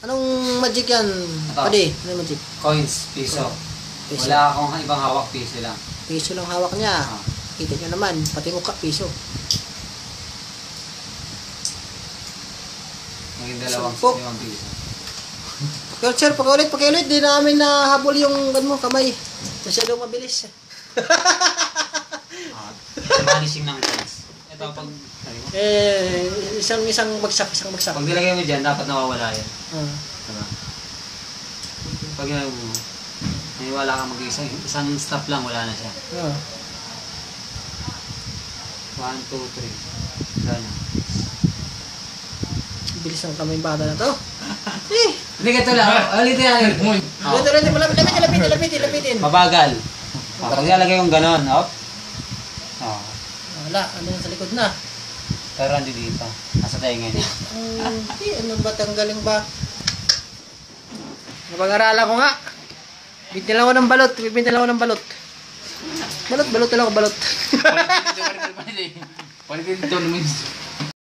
Anong magic yan? Ito. Pwede, anong magic? Coins, piso. Piso. Wala akong ibang hawak, piso lang. Piso lang hawak niya. Ah. Kita nyo naman, pati mukha, piso. Maging dalawang Sampo. 5 piso. Sir, pakiulit. Di namin nahabol yung kamay. Masyadong mabilis. Vanishing ng coins. Ito, pag Isang bagsak. pag nilagay mo dyan, dapat nawawala yan. Diba? Pag naniwala ka isang stop lang, wala na siya. 1, 2, 3. Wala na. Bilis ng kamay bata na to. Hindi ka ito lang. Ulitin natin. Lapitin. Mabagal. Pag nilagay yung ganon, hop. Wala, ano sa likod na. Pero hindi dito. Nasa tenga niya. Ano ba, tanggalin ba? Napag-aralan ko nga. Bintilan ako ng balot. Balot lang ako. Pwede dito naman.